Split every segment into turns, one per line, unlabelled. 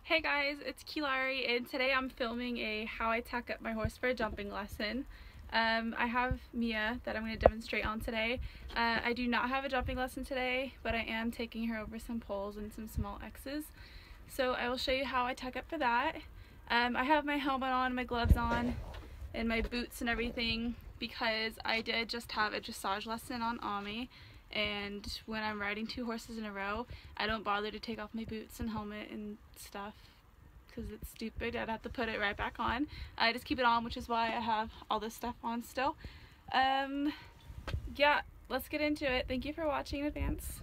Hey guys, it's Kilari, and today I'm filming a how I tack up my horse for a jumping lesson. I have Mia that I'm going to demonstrate on today. I do not have a jumping lesson today, but I am taking her over some poles and some small X's. So I will show you how I tack up for that. I have my helmet on, my gloves on, and my boots and everything because I did just have a dressage lesson on Ami. And when I'm riding two horses in a row, I don't bother to take off my boots and helmet and stuff because it's stupid. I'd have to put it right back on. I just keep it on, which is why I have all this stuff on still. Yeah, let's get into it. Thank you for watching in advance.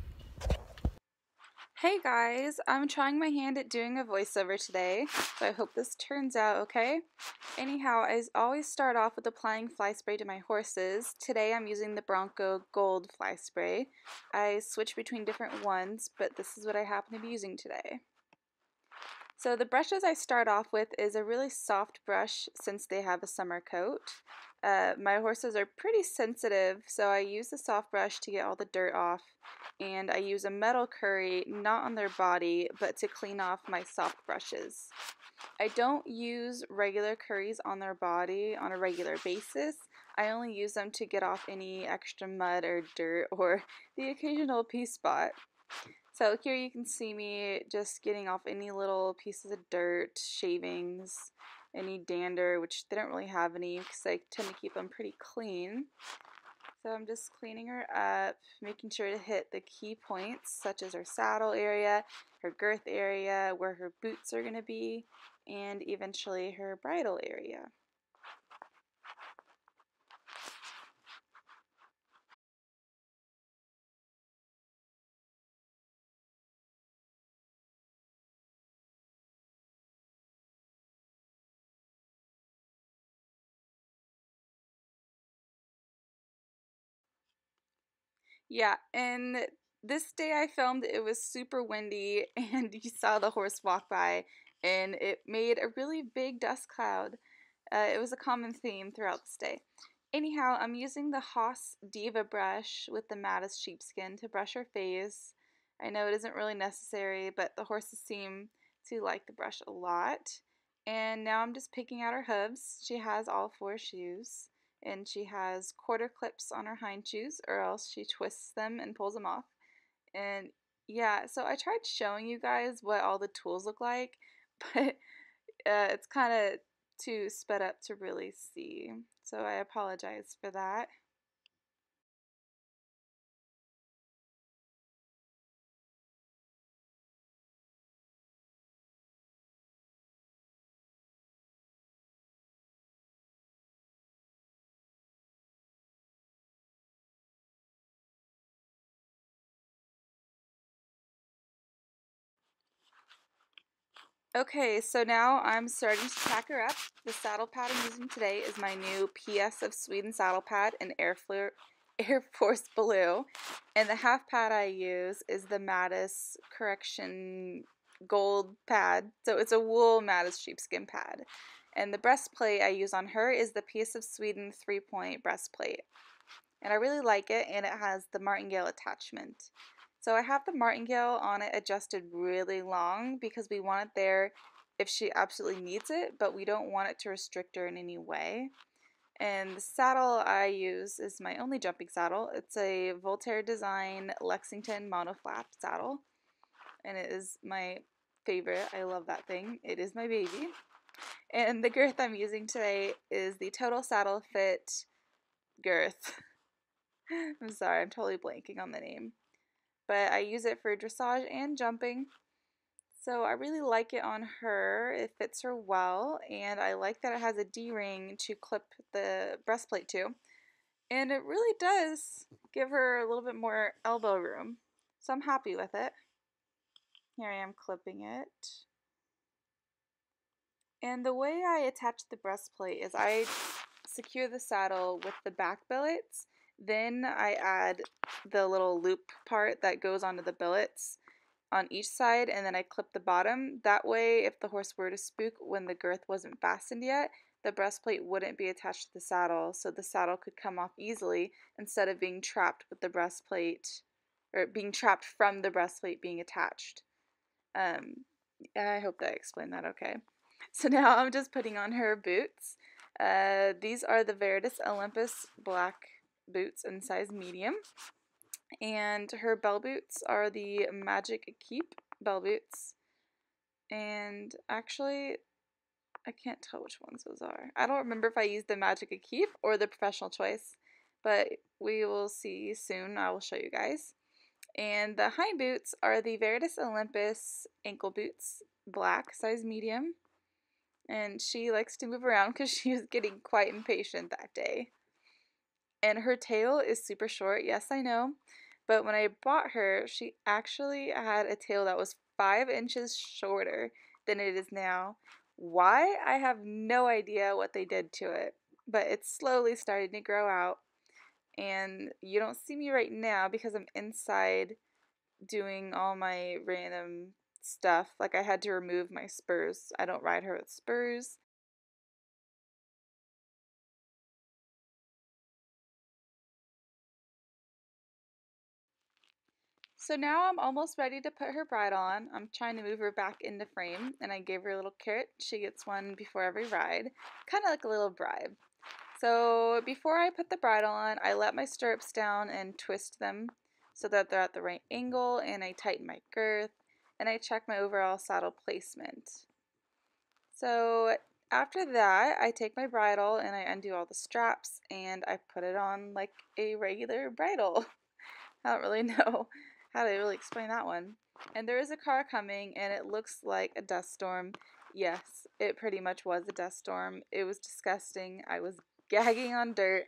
Hey guys, I'm trying my hand at doing a voiceover today, so I hope this turns out okay. Anyhow, I always start off with applying fly spray to my horses. Today I'm using the Bronco Gold fly spray. I switch between different ones, but this is what I happen to be using today. So the brushes I start off with is a really soft brush since they have a summer coat. My horses are pretty sensitive, so I use the soft brush to get all the dirt off, and I use a metal curry not on their body but to clean off my soft brushes. I don't use regular curries on their body on a regular basis. I only use them to get off any extra mud or dirt or the occasional pea spot. So here you can see me just getting off any little pieces of dirt, shavings, any dander, which they don't really have any because I tend to keep them pretty clean. So I'm just cleaning her up, making sure to hit the key points such as her saddle area, her girth area, where her boots are going to be, and eventually her bridle area. Yeah, and this day I filmed, it was super windy, and you saw the horse walk by, and it made a really big dust cloud. It was a common theme throughout this day. Anyhow, I'm using the Haas Diva brush with the maddest sheepskin to brush her face. I know it isn't really necessary, but the horses seem to like the brush a lot. And now I'm just picking out her hooves. She has all four shoes, and she has quarter clips on her hind shoes, or else she twists them and pulls them off. And yeah, so I tried showing you guys what all the tools look like, but it's kind of too sped up to really see. So I apologize for that. Okay, so now I'm starting to tack her up. The saddle pad I'm using today is my new PS of Sweden saddle pad in Air Force Blue. And the half pad I use is the Mattis Correction Gold pad. So it's a wool Mattis sheepskin pad. And the breastplate I use on her is the PS of Sweden 3-point breastplate. And I really like it, and it has the martingale attachment. So I have the martingale on it adjusted really long because we want it there if she absolutely needs it, but we don't want it to restrict her in any way. And the saddle I use is my only jumping saddle. It's a Voltaire Design Lexington monoflap saddle, and it is my favorite. I love that thing. It is my baby. And the girth I'm using today is the Total Saddle Fit girth. I'm sorry, I'm totally blanking on the name. But I use it for dressage and jumping. So I really like it on her. It fits her well, and I like that it has a D-ring to clip the breastplate to. And it really does give her a little bit more elbow room. So I'm happy with it. Here I am clipping it. And the way I attach the breastplate is I secure the saddle with the back billets. Then I add the little loop part that goes onto the billets on each side, and then I clip the bottom. That way, if the horse were to spook when the girth wasn't fastened yet, the breastplate wouldn't be attached to the saddle, so the saddle could come off easily instead of being trapped with the breastplate, or being trapped from the breastplate being attached. I hope that I explained that okay. So now I'm just putting on her boots. These are the Veritas Olympus black boots in size medium. And her bell boots are the Magic Keep bell boots. And actually, I can't tell which ones those are. I don't remember if I used the Magic Keep or the Professional Choice, but we will see soon. I will show you guys. And the hind boots are the Veritas Olympus ankle boots, black, size medium. And she likes to move around because she was getting quite impatient that day. And her tail is super short, yes, I know. But when I bought her, she actually had a tail that was 5 inches shorter than it is now. Why? I have no idea what they did to it. But it's slowly starting to grow out. And you don't see me right now because I'm inside doing all my random stuff. Like I had to remove my spurs. I don't ride her with spurs. So now I'm almost ready to put her bridle on. I'm trying to move her back into frame, and I gave her a little carrot. She gets one before every ride, kind of like a little bribe. So before I put the bridle on, I let my stirrups down and twist them so that they're at the right angle, and I tighten my girth, and I check my overall saddle placement. So after that, I take my bridle and I undo all the straps, and I put it on like a regular bridle. I don't really know how to really explain that one. And there is a car coming, and it looks like a dust storm. Yes, it pretty much was a dust storm. It was disgusting. I was gagging on dirt,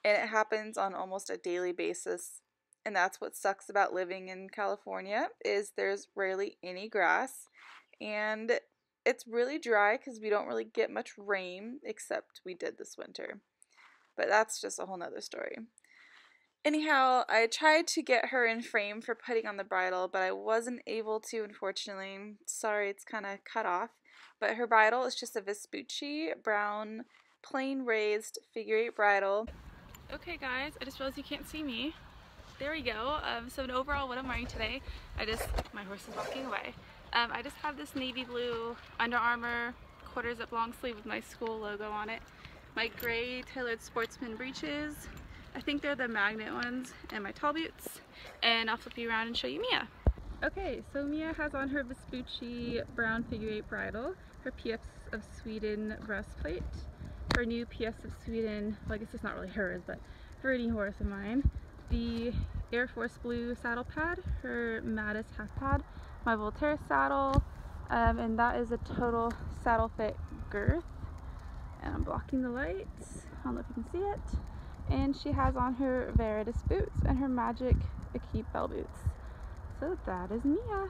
and it happens on almost a daily basis. And that's what sucks about living in California is there's rarely any grass, and it's really dry because we don't really get much rain, except we did this winter. But that's just a whole nother story. Anyhow, I tried to get her in frame for putting on the bridle, but I wasn't able to, unfortunately. Sorry, it's kind of cut off. But her bridle is just a Vespucci brown, plain raised figure 8 bridle. Okay guys, I just realized you can't see me. There we go. So overall, what I'm wearing today, my horse is walking away. I just have this navy blue Under Armour quarter zip long sleeve with my school logo on it. My gray tailored sportsman breeches. I think they're the magnet ones, and my tall boots. And I'll flip you around and show you Mia. Okay, so Mia has on her Vespucci brown figure 8 bridle, her PS of Sweden breastplate, her new PS of Sweden, well I guess it's not really hers, but her any horse of mine, the Air Force blue saddle pad, her Mattis half pad, my Voltaire saddle, and that is a total saddle fit girth. And I'm blocking the lights, I don't know if you can see it. And she has on her Veritas boots and her Magic Keep bell boots. So that is Mia.